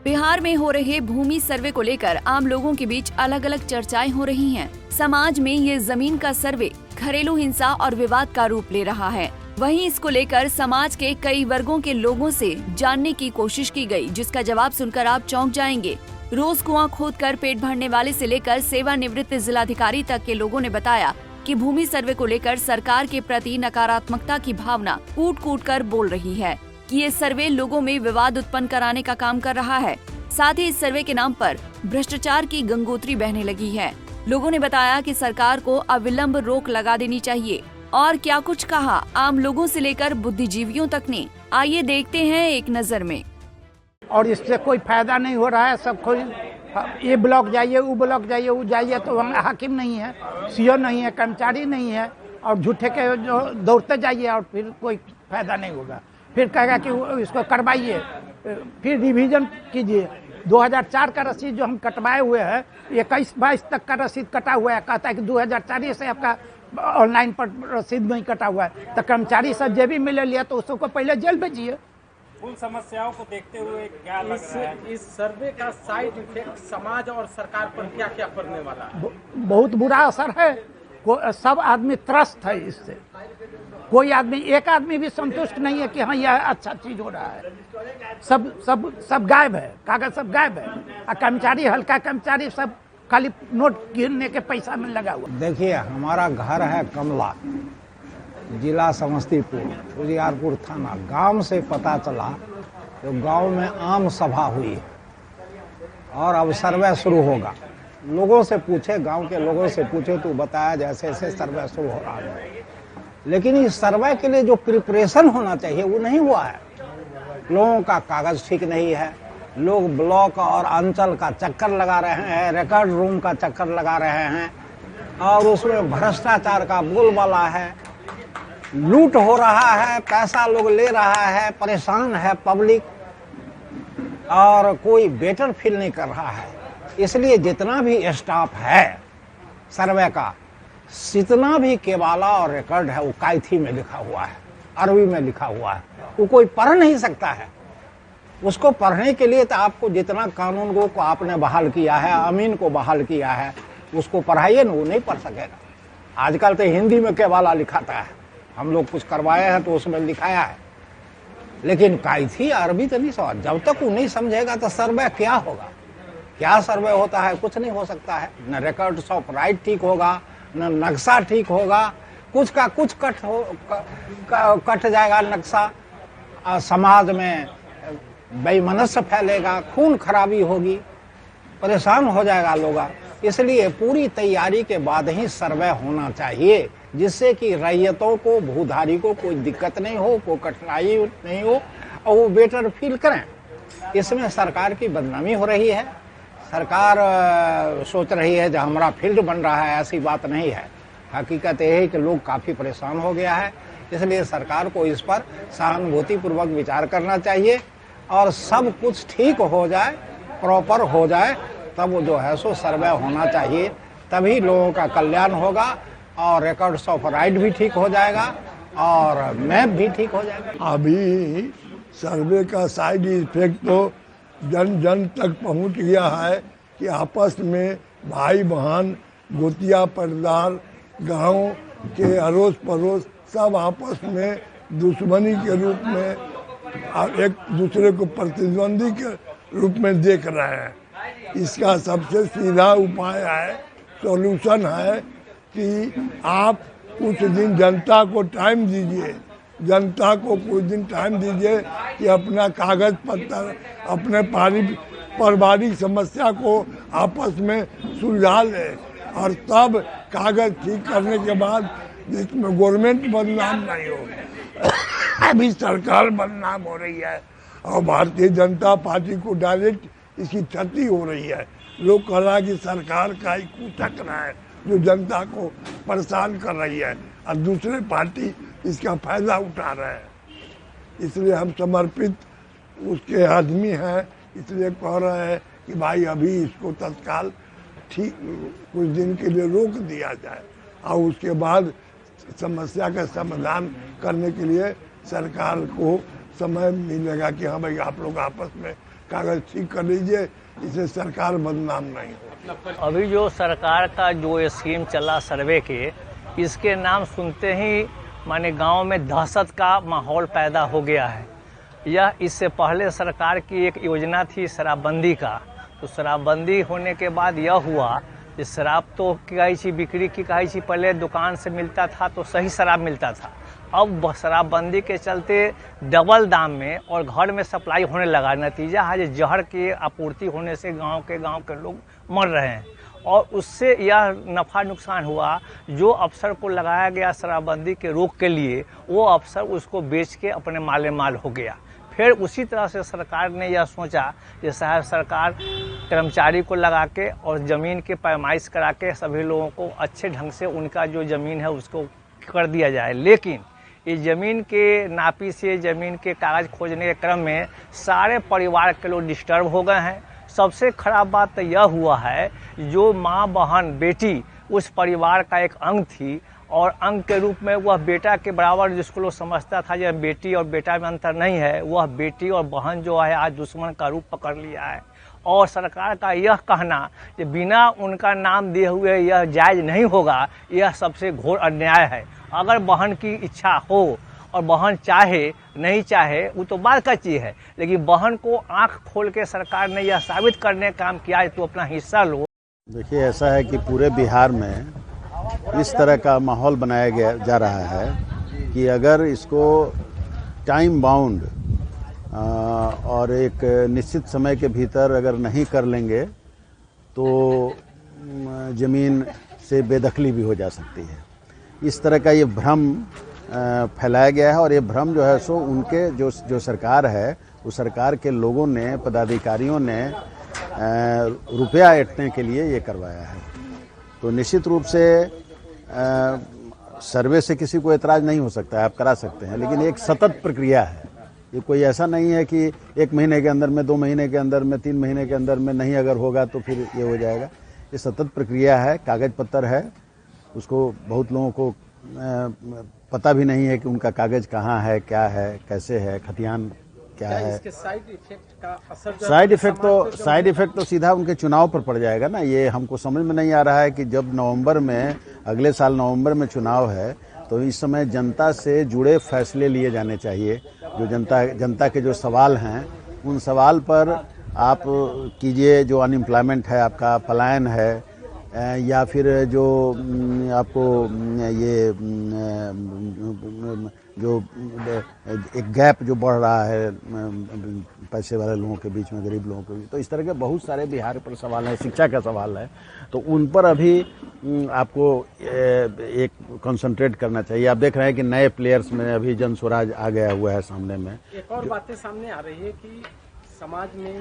बिहार में हो रहे भूमि सर्वे को लेकर आम लोगों के बीच अलग अलग चर्चाएं हो रही हैं। समाज में ये जमीन का सर्वे घरेलू हिंसा और विवाद का रूप ले रहा है। वहीं इसको लेकर समाज के कई वर्गों के लोगों से जानने की कोशिश की गई, जिसका जवाब सुनकर आप चौंक जाएंगे। रोज कुआं खोदकर पेट भरने वाले से लेकर सेवानिवृत्त जिलाधिकारी तक के लोगों ने बताया कि भूमि सर्वे को लेकर सरकार के प्रति नकारात्मकता की भावना कूट कूट कर बोल रही है कि ये सर्वे लोगों में विवाद उत्पन्न कराने का काम कर रहा है। साथ ही इस सर्वे के नाम पर भ्रष्टाचार की गंगोत्री बहने लगी है। लोगों ने बताया कि सरकार को अविलंब रोक लगा देनी चाहिए। और क्या कुछ कहा आम लोगों से लेकर बुद्धिजीवियों तक ने, आइए देखते हैं एक नजर में। और इससे कोई फायदा नहीं हो रहा है। सब कोई ये ब्लॉक जाइए, वो ब्लॉक जाइए, वो जाइए, तो वहाँ हाकिम नहीं है, सीओ नहीं है, कर्मचारी नहीं है, और झूठे के जो दौड़ते जाइए और फिर कोई फायदा नहीं होगा। फिर कहेगा कि इसको करवाइए, फिर रिवीजन कीजिए। 2004 का रसीद जो हम कटवाए हुए हैं, 21-22 तक का रसीद कटा हुआ है। कहता है कि 2004 से आपका ऑनलाइन पर रसीद नहीं कटा हुआ है, तो कर्मचारी सब जेबी में ले लिया, तो उसको पहले जेल भेजिए। उन समस्याओं को देखते हुए क्या लग रहा है? इस सर्वे का साइड इफेक्ट समाज और सरकार पर क्या क्या पड़ने वाला है? बहुत बुरा असर है। सब आदमी त्रस्त है इससे। कोई आदमी, एक आदमी भी संतुष्ट नहीं है कि हाँ यह अच्छा चीज हो रहा है। सब गायब है, कागज सब गायब है। और कर्मचारी, हल्का कर्मचारी सब खाली नोट गिनने के पैसा में लगा हुआ। देखिए, हमारा घर है कमला, जिला समस्तीपुर, उजियारपुर थाना। गांव से पता चला तो गांव में आम सभा हुई और अब सर्वे शुरू होगा। लोगों से पूछे, गांव के लोगों से पूछे तो बताया जैसे ऐसे सर्वे शुरू हो रहा है। लेकिन इस सर्वे के लिए जो प्रिपरेशन होना चाहिए वो नहीं हुआ है। लोगों का कागज ठीक नहीं है। लोग ब्लॉक और अंचल का चक्कर लगा रहे हैं, रिकॉर्ड रूम का चक्कर लगा रहे हैं, और उसमें भ्रष्टाचार का बोलबाला है। लूट हो रहा है, पैसा लोग ले रहा है, परेशान है पब्लिक, और कोई बेटर फील नहीं कर रहा है। इसलिए जितना भी स्टाफ है सर्वे का, जितना भी केवाला और रिकॉर्ड है, वो कायथी में लिखा हुआ है, अरबी में लिखा हुआ है। वो कोई पढ़ नहीं सकता है। उसको पढ़ने के लिए तो आपको जितना कानून को आपने बहाल किया है, अमीन को बहाल किया है, उसको पढ़ाइए ना, वो नहीं पढ़ सकेगा। आजकल तो हिंदी में केवाला लिखाता है। हम लोग कुछ करवाए हैं तो उसमें लिखाया है, लेकिन कायथी अरबी तो नहीं समझ। जब तक वो नहीं समझेगा तो सर्वे क्या होगा? क्या सर्वे होता है? कुछ नहीं हो सकता है। न रिकॉर्ड्स ऑफ राइट ठीक होगा, न नक्शा ठीक होगा। कुछ का कुछ कट जाएगा नक्शा। समाज में बेईमानसी फैलेगा, खून खराबी होगी, परेशान हो जाएगा लोग। इसलिए पूरी तैयारी के बाद ही सर्वे होना चाहिए, जिससे कि रैयतों को, भूधारी को कोई दिक्कत नहीं हो, कोई कठिनाई नहीं हो, और वो बेटर फील करें। इसमें सरकार की बदनामी हो रही है। सरकार सोच रही है जो हमारा फील्ड बन रहा है, ऐसी बात नहीं है। हकीकत यह है कि लोग काफ़ी परेशान हो गया है। इसलिए सरकार को इस पर सहानुभूतिपूर्वक विचार करना चाहिए और सब कुछ ठीक हो जाए, प्रॉपर हो जाए, तब जो है सो सर्वे होना चाहिए। तभी लोगों का कल्याण होगा और रिकॉर्ड्स ऑफ राइट भी ठीक हो जाएगा और मैप भी ठीक हो जाएगा। अभी सर्वे का साइड इफेक्ट तो जन जन तक पहुंच गया है कि आपस में भाई बहन, गोतिया परदार, गांव के अड़ोस पड़ोस सब आपस में दुश्मनी के रूप में एक दूसरे को प्रतिद्वंदी के रूप में देख रहे हैं। इसका सबसे सीधा उपाय है, सॉल्यूशन है कि आप कुछ दिन जनता को टाइम दीजिए। जनता को कुछ दिन टाइम दीजिए कि अपना कागज पत्र, अपने पारिवारिक समस्या को आपस में सुलझा ले, और तब कागज ठीक करने के बाद जिसमें गवर्नमेंट बदनाम नहीं हो। अभी सरकार बदनाम हो रही है और भारतीय जनता पार्टी को डायरेक्ट इसकी क्षति हो रही है। लोग कह रहा है कि सरकार का ही कूटक रहा है जो जनता को परेशान कर रही है, और दूसरे पार्टी इसका फायदा उठा रहे हैं। इसलिए हम समर्पित उसके आदमी हैं, इसलिए कह रहे हैं कि भाई अभी इसको तत्काल ठीक कुछ दिन के लिए रोक दिया जाए, और उसके बाद समस्या का समाधान करने के लिए सरकार को समय मिलेगा कि हाँ भाई आप लोग आपस में कागज ठीक कर लीजिए, इससे सरकार बदनाम नहीं हो। अभी जो सरकार का जो स्कीम चला सर्वे के, इसके नाम सुनते ही माने गांव में दहशत का माहौल पैदा हो गया है। यह इससे पहले सरकार की एक योजना थी शराबबंदी का, तो शराबबंदी होने के बाद यह हुआ कि शराब तो कई चीज बिक्री की कई चीज पहले दुकान से मिलता था तो सही शराब मिलता था, अब शराबबंदी के चलते डबल दाम में और घर में सप्लाई होने लगा। नतीजा है जहर की आपूर्ति होने से गांव के लोग मर रहे हैं और उससे यह नफ़ा नुकसान हुआ। जो अफसर को लगाया गया शराबबंदी के रोक के लिए, वो अफसर उसको बेच के अपने माले माल हो गया। फिर उसी तरह से सरकार ने यह सोचा कि शायद सरकार कर्मचारी को लगा के और ज़मीन की पैमाइश करा के सभी लोगों को अच्छे ढंग से उनका जो ज़मीन है उसको कर दिया जाए। लेकिन इस ज़मीन के नापी से ज़मीन के कागज़ खोजने के क्रम में सारे परिवार के लोग डिस्टर्ब हो गए हैं। सबसे खराब बात तो यह हुआ है, जो माँ बहन बेटी उस परिवार का एक अंग थी और अंग के रूप में वह बेटा के बराबर जिसको लोग समझता था, जब बेटी और बेटा में अंतर नहीं है, वह बेटी और बहन जो है आज दुश्मन का रूप पकड़ लिया है। और सरकार का यह कहना कि बिना उनका नाम दिए हुए यह जायज़ नहीं होगा, यह सबसे घोर अन्याय है। अगर बहन की इच्छा हो और बहन चाहे नहीं चाहे वो तो बात का चीज़ है, लेकिन बहन को आंख खोल के सरकार ने यह साबित करने का काम किया है तो अपना हिस्सा लो। देखिए, ऐसा है कि पूरे बिहार में इस तरह का माहौल बनाया गया जा रहा है कि अगर इसको टाइम बाउंड और एक निश्चित समय के भीतर अगर नहीं कर लेंगे तो ज़मीन से बेदखली भी हो जा सकती है। इस तरह का ये भ्रम फैलाया गया है और ये भ्रम जो है सो उनके जो सरकार है, उस सरकार के लोगों ने, पदाधिकारियों ने रुपया ऐंठने के लिए ये करवाया है। तो निश्चित रूप से सर्वे से किसी को एतराज़ नहीं हो सकता है, आप करा सकते हैं, लेकिन एक सतत प्रक्रिया है। ये कोई ऐसा नहीं है कि 1 महीने के अंदर में, 2 महीने के अंदर में, 3 महीने के अंदर में नहीं अगर होगा तो फिर ये हो जाएगा। ये सतत प्रक्रिया है, कागज़ पत्तर है, उसको बहुत लोगों को पता भी नहीं है कि उनका कागज़ कहाँ है, क्या है, कैसे है, खतियान क्या है। इसके साइड इफेक्ट का असर, साइड इफेक्ट तो सीधा उनके चुनाव पर पड़ जाएगा ना। ये हमको समझ में नहीं आ रहा है कि जब नवंबर में, अगले साल नवंबर में चुनाव है, तो इस समय जनता से जुड़े फैसले लिए जाने चाहिए। जो जनता के जो सवाल हैं, उन सवाल पर आप कीजिए। जो अनएम्प्लॉयमेंट है, आपका पलायन है, या फिर जो आपको ये जो एक गैप जो बढ़ रहा है पैसे वाले लोगों के बीच में, गरीब लोगों के बीच, तो इस तरह के बहुत सारे बिहार पर सवाल हैं। शिक्षा का सवाल है, तो उन पर अभी आपको एक कंसंट्रेट करना चाहिए। आप देख रहे हैं कि नए प्लेयर्स में अभी जन स्वराज आ गया हुआ है सामने में। एक और बातें सामने आ रही है कि समाज में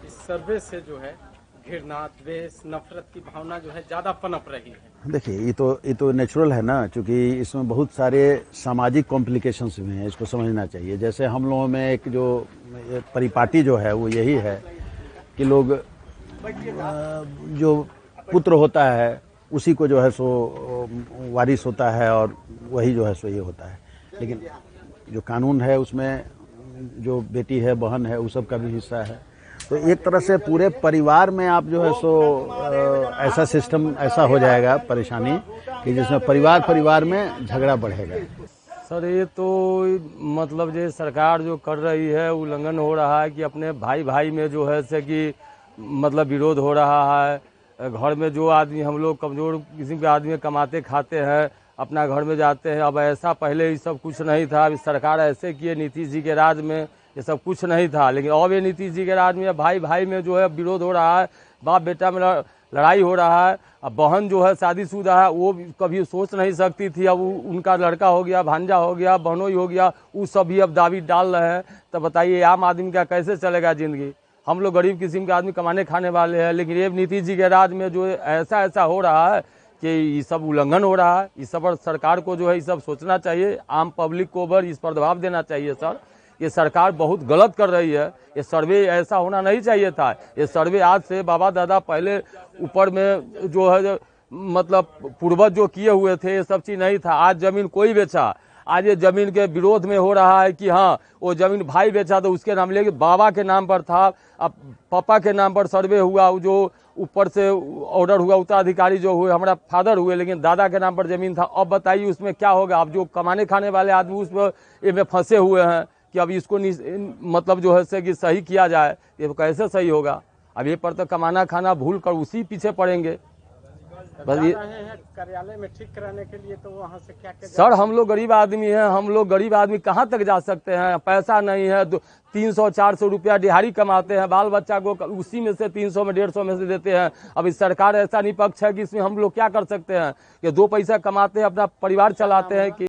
इस सर्वे से जो है घृणा, द्वेष, नफरत की भावना जो है ज्यादा पनप रही है। देखिए, ये तो नेचुरल है ना, क्योंकि इसमें बहुत सारे सामाजिक कॉम्प्लिकेशंस भी हैं, इसको समझना चाहिए। जैसे हम लोगों में एक जो परिपाटी जो है वो यही है कि लोग जो पुत्र होता है उसी को जो है सो वारिस होता है और वही जो है सो ये होता है। लेकिन जो कानून है उसमें जो बेटी है, बहन है, उस सब का भी हिस्सा है। तो एक तरह से पूरे परिवार में आप जो है सो ऐसा सिस्टम ऐसा हो जाएगा परेशानी कि जिसमें परिवार में झगड़ा बढ़ेगा। सर, ये तो मतलब जो सरकार जो कर रही है उल्लंघन हो रहा है कि अपने भाई में जो है से कि मतलब विरोध हो रहा है। घर में जो आदमी, हम लोग कमज़ोर किस्म के आदमी कमाते खाते हैं, अपना घर में जाते हैं। अब ऐसा पहले ये सब कुछ नहीं था। अभी सरकार ऐसे किए, नीतीश जी के राज में ये सब कुछ नहीं था, लेकिन अब ये नीतीश जी के राज में भाई में जो है विरोध हो रहा है, बाप बेटा में लड़ाई हो रहा है। अब बहन जो है शादीशुदा है, वो कभी सोच नहीं सकती थी, अब उनका लड़का हो गया, भांजा हो गया, बहनोई हो गया, वो सब भी अब दावी डाल रहे हैं। तो बताइए आम आदमी का कैसे चलेगा ज़िंदगी। हम लोग गरीब किस्म के आदमी कमाने खाने वाले हैं, लेकिन ये नीतीश जी के राज में जो ऐसा हो रहा है कि ये सब उल्लंघन हो रहा है। इस सब पर सरकार को जो है ये सब सोचना चाहिए, आम पब्लिक को इस पर दबाव देना चाहिए। सर, ये सरकार बहुत गलत कर रही है। ये सर्वे ऐसा होना नहीं चाहिए था। ये सर्वे आज से बाबा दादा पहले ऊपर में जो है मतलब पूर्वज जो किए हुए थे, ये सब चीज़ नहीं था। आज ज़मीन कोई बेचा, आज ये जमीन के विरोध में हो रहा है कि हाँ वो जमीन भाई बेचा तो उसके नाम, लेकिन बाबा के नाम पर था, अब पापा के नाम पर सर्वे हुआ, जो ऊपर से ऑर्डर हुआ, उत्तराधिकारी जो हुए हमारा फादर हुए, लेकिन दादा के नाम पर जमीन था। अब बताइए उसमें क्या होगा? अब जो कमाने खाने वाले आदमी उसमें फंसे हुए हैं कि अब इसको मतलब जो है से कि सही किया जाए, ये कैसे सही होगा? अब ये पर तो कमाना खाना भूल कर उसी पीछे पड़ेंगे। बस ये कार्यालय में ठीक कराने के लिए, तो वहाँ से क्या सर हम लोग गरीब आदमी हैं, हम लोग गरीब आदमी कहाँ तक जा सकते हैं? पैसा नहीं है, 300-400 रुपया दिहाड़ी कमाते हैं, बाल बच्चा को उसी में से 300 में 150 में से देते हैं। अब इस सरकार ऐसा निपक्ष है कि इसमें हम लोग क्या कर सकते हैं कि 2 पैसा कमाते हैं, अपना परिवार चलाते हैं कि